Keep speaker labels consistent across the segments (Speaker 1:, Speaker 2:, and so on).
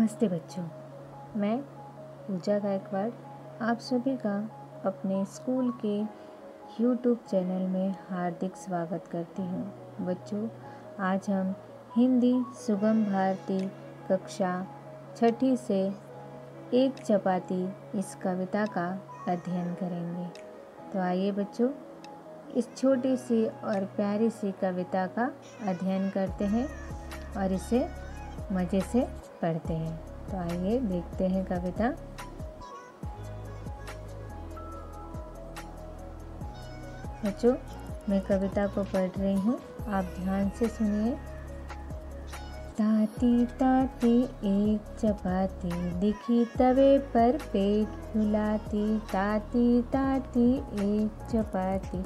Speaker 1: नमस्ते बच्चों, मैं पूजा गायकवाड़ आप सभी का अपने स्कूल के YouTube चैनल में हार्दिक स्वागत करती हूँ। बच्चों, आज हम हिंदी सुगम भारती कक्षा 6ठी से एक चपाती इस कविता का अध्ययन करेंगे। तो आइए बच्चों, इस छोटी सी और प्यारी सी कविता का अध्ययन करते हैं और इसे मज़े से पढ़ते हैं। तो आइए देखते हैं कविता। बच्चों, मैं कविता को पढ़ रही हूँ, आप ध्यान से सुनिए। ताती ताती एक चपाती दिखी तवे पर पेट फुलाती। ताती ताती एक चपाती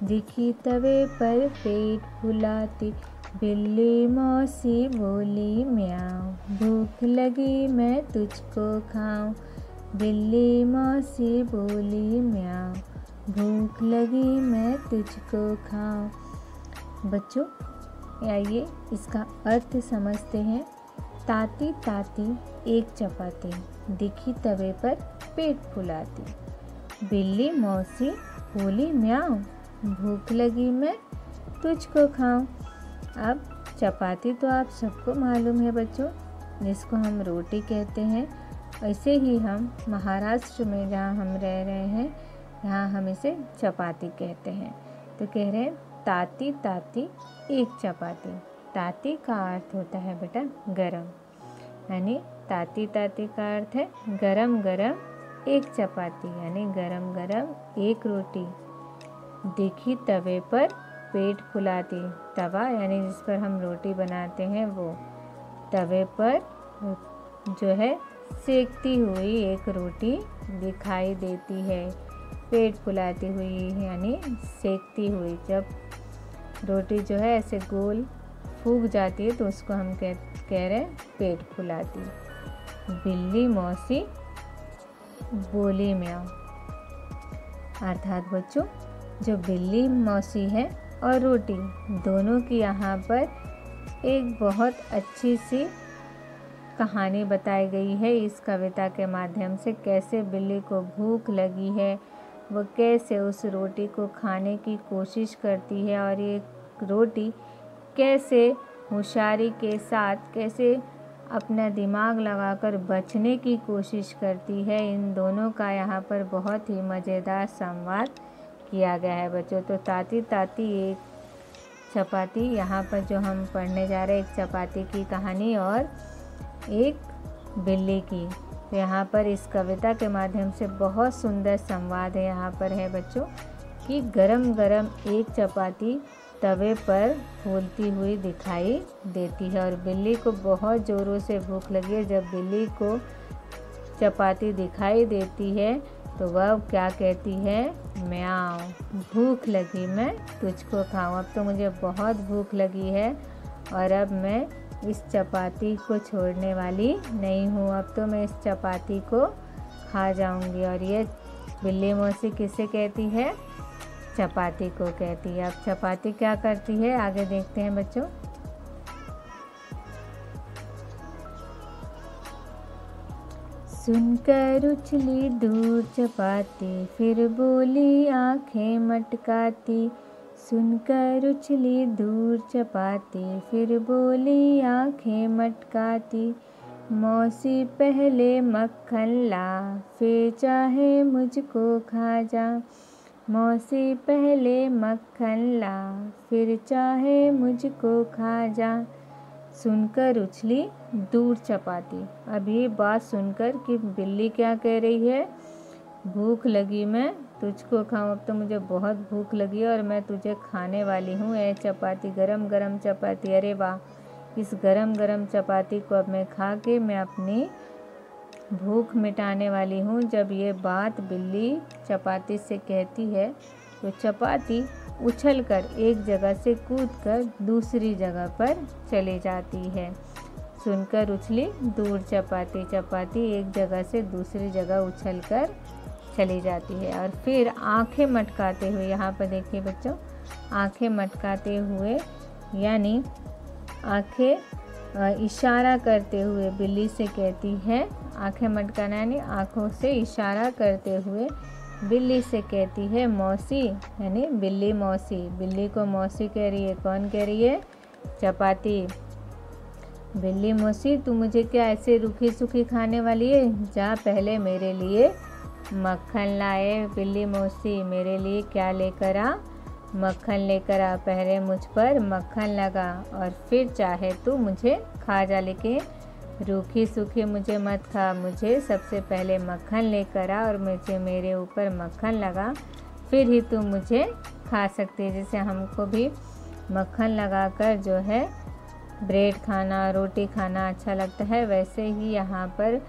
Speaker 1: दिखी तवे पर पेट फुलाती। बिल्ली मौसी बोली म्याऊं, भूख लगी मैं तुझको खाऊं। बिल्ली मौसी बोली म्याऊं, भूख लगी मैं तुझको खाऊं। बच्चों, आइए इसका अर्थ समझते हैं। ताती ताती एक चपाती दिखी तवे पर पेट फुलाती। बिल्ली मौसी बोली म्याऊं, भूख लगी मैं तुझको खाऊं। अब चपाती तो आप सबको मालूम है बच्चों, जिसको हम रोटी कहते हैं। ऐसे ही हम महाराष्ट्र में जहाँ हम रह रहे हैं, यहाँ हम इसे चपाती कहते हैं। तो कह रहे हैं ताती ताती एक चपाती। ताती का अर्थ होता है बेटा गरम, यानी ताती ताती का अर्थ है गरम गरम एक चपाती, यानी गरम गरम एक रोटी। दिखी तवे पर पेट फुलाती, तवा यानी जिस पर हम रोटी बनाते हैं वो, तवे पर जो है सेकती हुई एक रोटी दिखाई देती है। पेट फुलाती हुई यानी सेकती हुई। जब रोटी जो है ऐसे गोल फूक जाती है तो उसको हम कह रहे हैं पेट फुलाती। बिल्ली मौसी बोली म्याऊं, अर्थात बच्चों जो बिल्ली मौसी है और रोटी दोनों की यहाँ पर एक बहुत अच्छी सी कहानी बताई गई है इस कविता के माध्यम से। कैसे बिल्ली को भूख लगी है, वो कैसे उस रोटी को खाने की कोशिश करती है और ये रोटी कैसे होशियारी के साथ कैसे अपना दिमाग लगाकर बचने की कोशिश करती है। इन दोनों का यहाँ पर बहुत ही मज़ेदार संवाद किया गया है बच्चों। तो ताती ताती एक चपाती, यहाँ पर जो हम पढ़ने जा रहे हैं एक चपाती की कहानी और एक बिल्ली की। तो यहाँ पर इस कविता के माध्यम से बहुत सुंदर संवाद है यहाँ पर है बच्चों कि गरम गरम एक चपाती तवे पर फूलती हुई दिखाई देती है और बिल्ली को बहुत ज़ोरों से भूख लगी है। जब बिल्ली को चपाती दिखाई देती है तो वह क्या कहती है, म्याऊं, भूख लगी मैं तुझको खाऊं। अब तो मुझे बहुत भूख लगी है और अब मैं इस चपाती को छोड़ने वाली नहीं हूँ। अब तो मैं इस चपाती को खा जाऊंगी। और ये बिल्ली मौसी किसे कहती है, चपाती को कहती है। अब चपाती क्या करती है आगे देखते हैं बच्चों। सुनकर उछली दूर चपाती, फिर बोली आंखें मटकाती। सुनकर उछली दूर चपाती, फिर बोली आंखें मटकाती। मौसी पहले मक्खन ला, फिर चाहे मुझको खा जा। मौसी पहले मक्खन ला, फिर चाहे मुझको खा जा। सुनकर उछली दूर चपाती। अब ये बात सुनकर कि बिल्ली क्या कह रही है, भूख लगी मैं तुझको खाऊं। अब तो मुझे बहुत भूख लगी है और मैं तुझे खाने वाली हूँ। ए चपाती, गरम गरम चपाती, अरे वाह, इस गरम गरम चपाती को अब मैं खा के मैं अपनी भूख मिटाने वाली हूँ। जब ये बात बिल्ली चपाती से कहती है तो चपाती उछलकर एक जगह से कूदकर दूसरी जगह पर चली जाती है। सुनकर उछली दूर चपाती, चपाती एक जगह से दूसरी जगह उछलकर चली जाती है। और फिर आंखें मटकाते हुए, यहाँ पर देखिए बच्चों, आंखें मटकाते हुए यानी आंखें इशारा करते हुए बिल्ली से कहती है, आंखें मटकाना यानी आँखों से इशारा करते हुए बिल्ली से कहती है मौसी, यानी बिल्ली मौसी। बिल्ली को मौसी कह रही है। कौन कह रही है? चपाती। बिल्ली मौसी, तू मुझे क्या ऐसे रूखी सूखी खाने वाली है? जा पहले मेरे लिए मक्खन लाए। बिल्ली मौसी, मेरे लिए क्या लेकर आ? मक्खन लेकर आ। पहले मुझ पर मक्खन लगा और फिर चाहे तू मुझे खा जा, लेकिन रूखी सूखी मुझे मत खा। मुझे सबसे पहले मक्खन लेकर आ और मुझे मेरे ऊपर मक्खन लगा, फिर ही तू मुझे खा सकती है। जैसे हमको भी मक्खन लगाकर जो है ब्रेड खाना, रोटी खाना अच्छा लगता है, वैसे ही यहाँ पर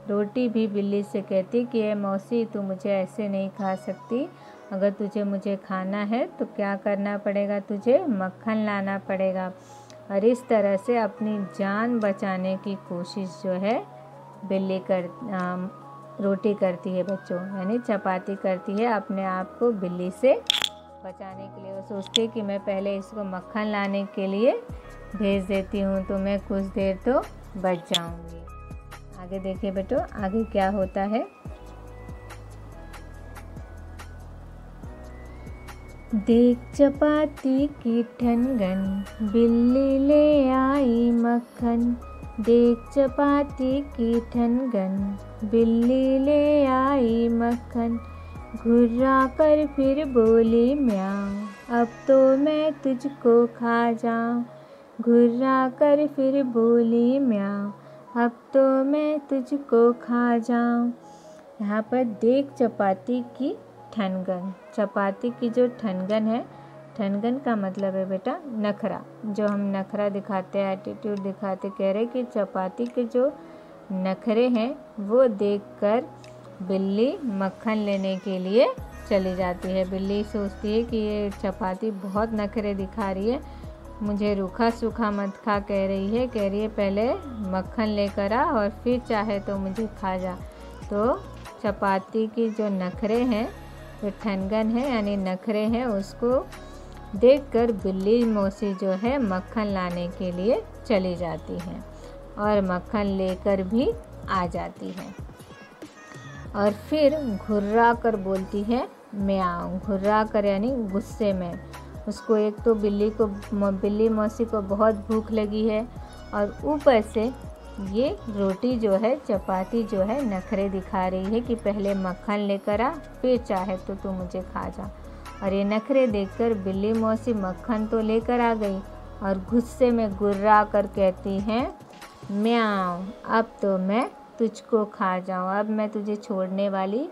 Speaker 1: रोटी भी बिल्ली से कहती कि ये मौसी, तू मुझे ऐसे नहीं खा सकती। अगर तुझे मुझे खाना है तो क्या करना पड़ेगा? तुझे मक्खन लाना पड़ेगा। और इस तरह से अपनी जान बचाने की कोशिश जो है बिल्ली रोटी करती है बच्चों, यानी चपाती करती है अपने आप को बिल्ली से बचाने के लिए। वो सोचती है कि मैं पहले इसको मक्खन लाने के लिए भेज देती हूँ तो मैं कुछ देर तो बच जाऊँगी। आगे देखिए बेटो, आगे क्या होता है। देख चपाती की ठनगन, बिल्ली ले आई मक्खन। देख चपाती की ठनगन, बिल्ली ले आई मक्खन। घुर्रा कर फिर बोली म्याऊं, अब तो मैं तुझको खा जाऊं। घुर्रा कर फिर बोली म्याऊं, अब तो मैं तुझको खा जाऊं। यहाँ पर देख चपाती की ठनगन, चपाती की जो ठनगन है, ठनगन का मतलब है बेटा नखरा। जो हम नखरा दिखाते हैं, एटीट्यूड दिखाते, कह रहे कि चपाती के जो नखरे हैं वो देखकर बिल्ली मक्खन लेने के लिए चली जाती है। बिल्ली सोचती है कि ये चपाती बहुत नखरे दिखा रही है, मुझे रूखा सूखा मत खा कह रही है। कह रही है पहले मक्खन लेकर आ और फिर चाहे तो मुझे खा जा। तो चपाती की जो नखरे हैं, जो ठनगन है यानी नखरे हैं, उसको देखकर बिल्ली मौसी जो है मक्खन लाने के लिए चली जाती है और मक्खन लेकर भी आ जाती है। और फिर घुर्रा कर बोलती है म्याऊं। घुर्रा कर यानी गुस्से में। उसको एक तो बिल्ली मौसी को बहुत भूख लगी है और ऊपर से ये रोटी जो है, चपाती जो है, नखरे दिखा रही है कि पहले मक्खन लेकर आ, फिर चाहे तो तू मुझे खा जा। और ये नखरे देखकर बिल्ली मौसी मक्खन तो लेकर आ गई और गुस्से में गुर्रा कर कहती हैं म्याऊं, अब तो मैं तुझको खा जाऊं, अब मैं तुझे छोड़ने वाली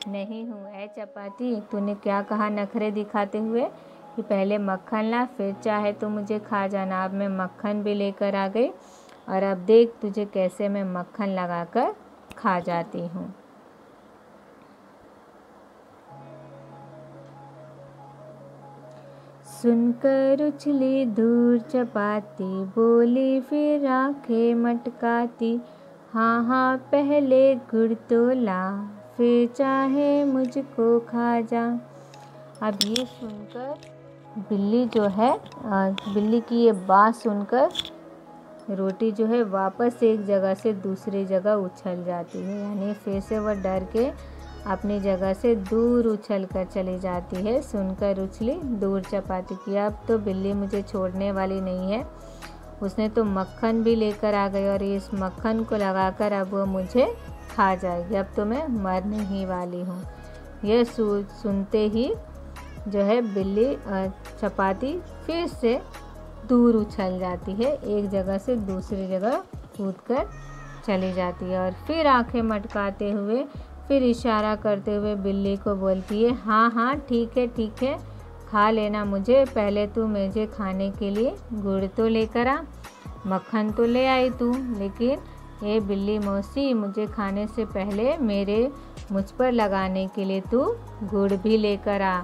Speaker 1: नहीं हूँ। ऐ चपाती, तूने क्या कहा नखरे दिखाते हुए कि पहले मक्खन ला, फिर चाहे तो मुझे खा जाना। अब मैं मक्खन भी लेकर आ गई और अब देख तुझे कैसे मैं मक्खन लगाकर खा जाती हूँ। सुनकर उछली दूर चपाती, बोली फिर आंखें मटकाती, हाँ हाँ पहले गुड़ तो ला, फिर चाहे मुझको खा जा। अब ये सुनकर बिल्ली जो है, बिल्ली की ये बात सुनकर रोटी जो है वापस एक जगह से दूसरी जगह उछल जाती है, यानी फिर से वह डर के अपनी जगह से दूर उछल कर चली जाती है। सुनकर उछली दूर चपाती की, अब तो बिल्ली मुझे छोड़ने वाली नहीं है। उसने तो मक्खन भी लेकर आ गई और इस मक्खन को लगाकर अब वो मुझे खा जाएगी, अब तो मैं मरने ही वाली हूँ। यह सुनते ही जो है बिल्ली चपाती फिर से दूर उछल जाती है, एक जगह से दूसरी जगह कूदकर चली जाती है। और फिर आंखें मटकाते हुए, फिर इशारा करते हुए बिल्ली को बोलती है हाँ हाँ ठीक है, खा लेना मुझे, पहले तू मुझे खाने के लिए गुड़ तो लेकर आ। मक्खन तो ले आई तू, लेकिन ये बिल्ली मौसी, मुझे खाने से पहले मुझ पर लगाने के लिए तू गुड़ भी लेकर आ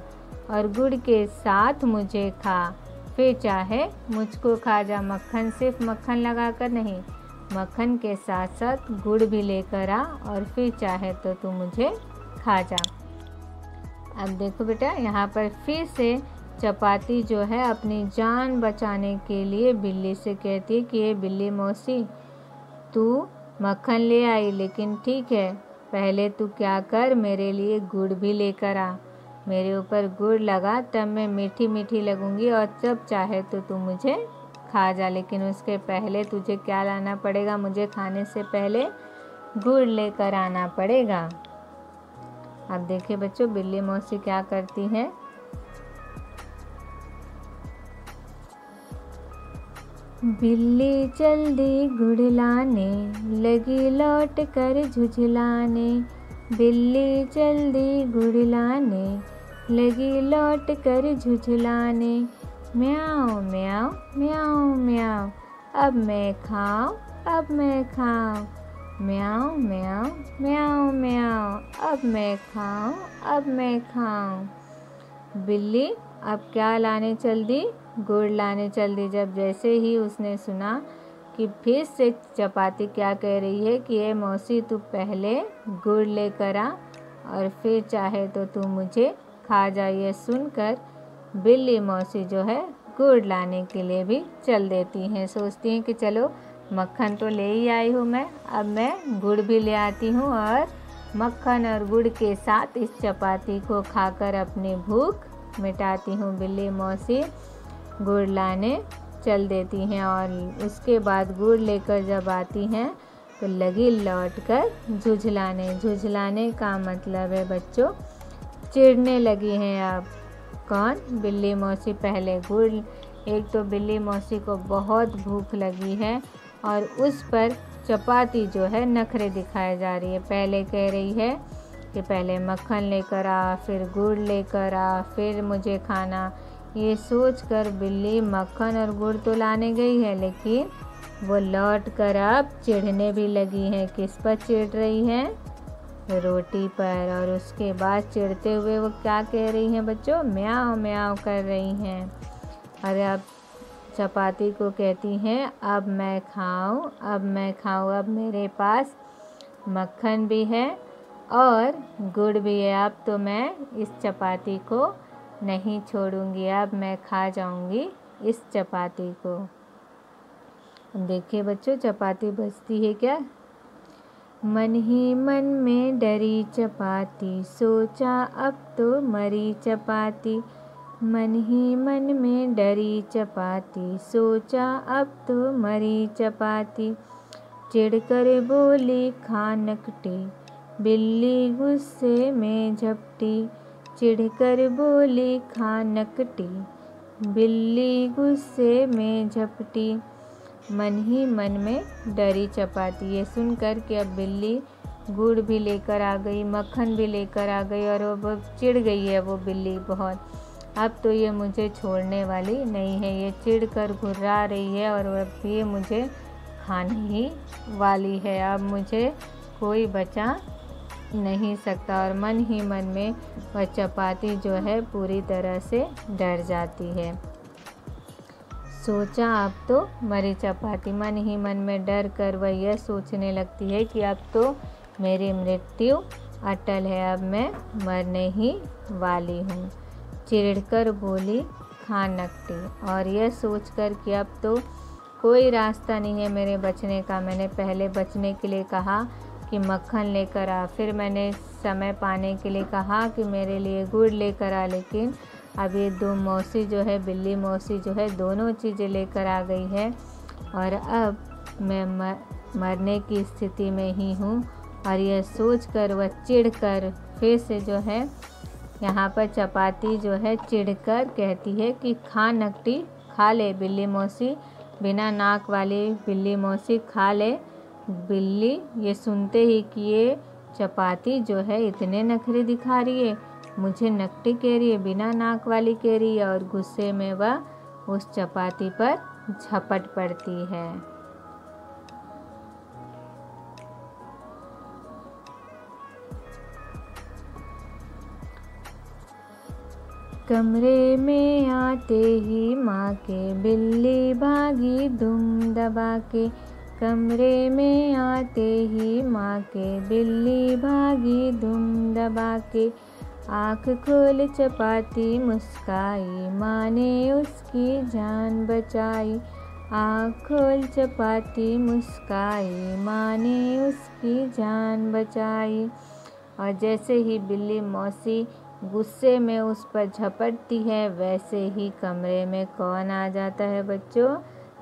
Speaker 1: और गुड़ के साथ मुझे खा, फिर चाहे मुझको खा जा। मक्खन सिर्फ मक्खन लगाकर नहीं, मक्खन के साथ साथ गुड़ भी लेकर आ और फिर चाहे तो तू मुझे खा जा। अब देखो बेटा, यहाँ पर फिर से चपाती जो है अपनी जान बचाने के लिए बिल्ली से कहती है कि ये बिल्ली मौसी, तू मक्खन ले आई, लेकिन ठीक है, पहले तू क्या कर, मेरे लिए गुड़ भी लेकर आ। मेरे ऊपर गुड़ लगा, तब मैं मीठी मीठी लगूंगी और जब चाहे तो तू मुझे खा जा, लेकिन उसके पहले तुझे क्या लाना पड़ेगा, मुझे खाने से पहले गुड़ लेकर आना पड़ेगा। अब देखिए बच्चों, बिल्ली मौसी क्या करती है। बिल्ली जल्दी गुड़ लाने लगी, लौट कर झुझलाने। बिल्ली जल्दी गुड़ लाने लगी, लौट कर झुझलाने। म्याऊं म्याऊं म्याऊं म्याऊं, अब मैं खाऊं, अब मैं खाऊं। म्याऊं म्याऊं म्याऊं म्याऊं, अब मैं खाऊं, अब मैं खाऊं। बिल्ली अब क्या लाने चल दी, गुड़ लाने चल दी। जब जैसे ही उसने सुना कि फिर से चपाती क्या कह रही है कि ये मौसी, तू पहले गुड़ लेकर आ और फिर चाहे तो तू मुझे खा जा। ये सुनकर बिल्ली मौसी जो है गुड़ लाने के लिए भी चल देती हैं। सोचती हैं कि चलो मक्खन तो ले ही आई हूँ मैं, अब मैं गुड़ भी ले आती हूँ और मक्खन और गुड़ के साथ इस चपाती को खाकर अपनी भूख मिटाती हूँ। बिल्ली मौसी गुड़ लाने चल देती हैं और उसके बाद गुड़ लेकर जब आती हैं तो लगी लौट कर झुझलाने। झुझलाने का मतलब है बच्चों चिढ़ने लगी हैं। अब कौन, बिल्ली मौसी। पहले गुड़, एक तो बिल्ली मौसी को बहुत भूख लगी है और उस पर चपाती जो है नखरे दिखाए जा रही है। पहले कह रही है कि पहले मक्खन लेकर आ, फिर गुड़ लेकर आ, फिर मुझे खाना। ये सोचकर बिल्ली मक्खन और गुड़ तो लाने गई है, लेकिन वो लौट कर अब चिढ़ने भी लगी है। किस पर चिढ़ रही है, रोटी पर। और उसके बाद चिढ़ते हुए वो क्या कह रही हैं बच्चों, म्याऊं म्याऊं कर रही हैं। और अब चपाती को कहती हैं, अब मैं खाऊं, अब मैं खाऊं, अब मेरे पास मक्खन भी है और गुड़ भी है, अब तो मैं इस चपाती को नहीं छोड़ूंगी, अब मैं खा जाऊंगी इस चपाती को। देखिए बच्चों, चपाती बजती है क्या। मन ही मन में डरी चपाती, सोचा अब तो मरी चपाती। मन ही मन में डरी चपाती, सोचा अब तो मरी चपाती। चिढ़कर बोली खा नकटी, बिल्ली गुस्से में झपटी। चिढ़कर बोली खा नकटी, बिल्ली गुस्से में झपटी। मन ही मन में डरी चपाती। ये सुनकर कि अब बिल्ली गुड़ भी लेकर आ गई, मक्खन भी लेकर आ गई और वो चिढ़ गई है वो बिल्ली बहुत। अब तो ये मुझे छोड़ने वाली नहीं है, ये चिढ़ कर घुर्रा रही है और अब ये मुझे खाने ही वाली है। अब मुझे कोई बचा नहीं सकता। और मन ही मन में वह चपाती जो है पूरी तरह से डर जाती है। सोचा अब तो मरी चपाती। मन ही मन में डर कर वह यह सोचने लगती है कि अब तो मेरी मृत्यु अटल है, अब मैं मरने ही वाली हूँ। चिढ़कर बोली खा नकटी। और यह सोचकर कि अब तो कोई रास्ता नहीं है मेरे बचने का। मैंने पहले बचने के लिए कहा कि मक्खन लेकर आ, फिर मैंने समय पाने के लिए कहा कि मेरे लिए गुड़ लेकर आ, लेकिन अब ये दो मौसी जो है, बिल्ली मौसी जो है, दोनों चीज़ें लेकर आ गई है और अब मैं मरने की स्थिति में ही हूँ। और यह सोचकर वह चिढ़कर फिर से जो है यहाँ पर चपाती जो है चिढ़कर कहती है कि खा नकटी, खा ले बिल्ली मौसी, बिना नाक वाली बिल्ली मौसी खा ले। बिल्ली ये सुनते ही कि ये चपाती जो है इतने नखरे दिखा रही है, मुझे नकटी कह रही है, बिना नाक वाली कह रही है, और गुस्से में वह उस चपाती पर झपट पड़ती है। कमरे में आते ही माँ के बिल्ली भागी दुम दबा के। कमरे में आते ही माँ के बिल्ली भागी दुम दबा के। आँख खोल चपाती मुस्काई, माँ ने उसकी जान बचाई। आँख खोल चपाती मुस्काई, माँ ने उसकी जान बचाई। और जैसे ही बिल्ली मौसी गुस्से में उस पर झपटती है, वैसे ही कमरे में कौन आ जाता है बच्चों?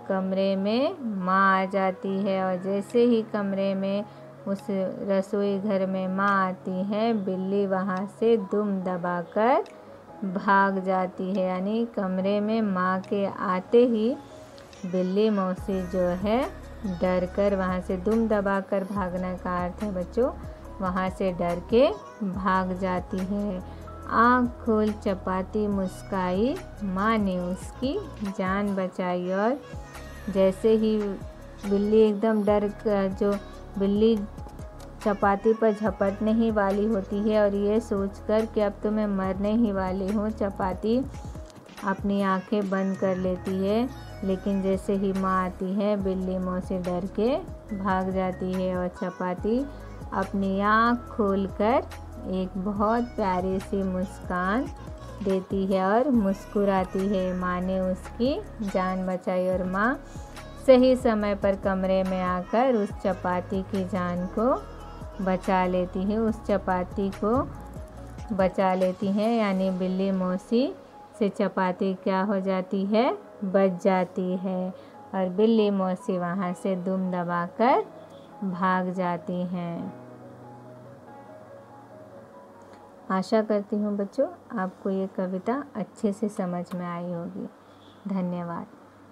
Speaker 1: कमरे में माँ आ जाती है। और जैसे ही कमरे में उस रसोई घर में माँ आती है, बिल्ली वहाँ से दुम दबाकर भाग जाती है। यानी कमरे में माँ के आते ही बिल्ली मौसी जो है डर कर वहाँ से, दुम दबाकर भागने का अर्थ है बच्चों वहाँ से डर के भाग जाती है। आँख खोल चपाती मुस्काई, माँ ने उसकी जान बचाई। और जैसे ही बिल्ली एकदम डर कर, जो बिल्ली चपाती पर झपटने ही वाली होती है और ये सोचकर कि अब तो मैं मरने ही वाली हूँ, चपाती अपनी आंखें बंद कर लेती है। लेकिन जैसे ही माँ आती है, बिल्ली मौसी डर के भाग जाती है और चपाती अपनी आँख खोलकर एक बहुत प्यारी सी मुस्कान देती है और मुस्कुराती है। माँ ने उसकी जान बचाई और माँ सही समय पर कमरे में आकर उस चपाती की जान को बचा लेती है, उस चपाती को बचा लेती है। यानी बिल्ली मौसी से चपाती क्या हो जाती है? बच जाती है। और बिल्ली मौसी वहाँ से दुम दबाकर भाग जाती हैं। आशा करती हूँ बच्चों आपको ये कविता अच्छे से समझ में आई होगी। धन्यवाद।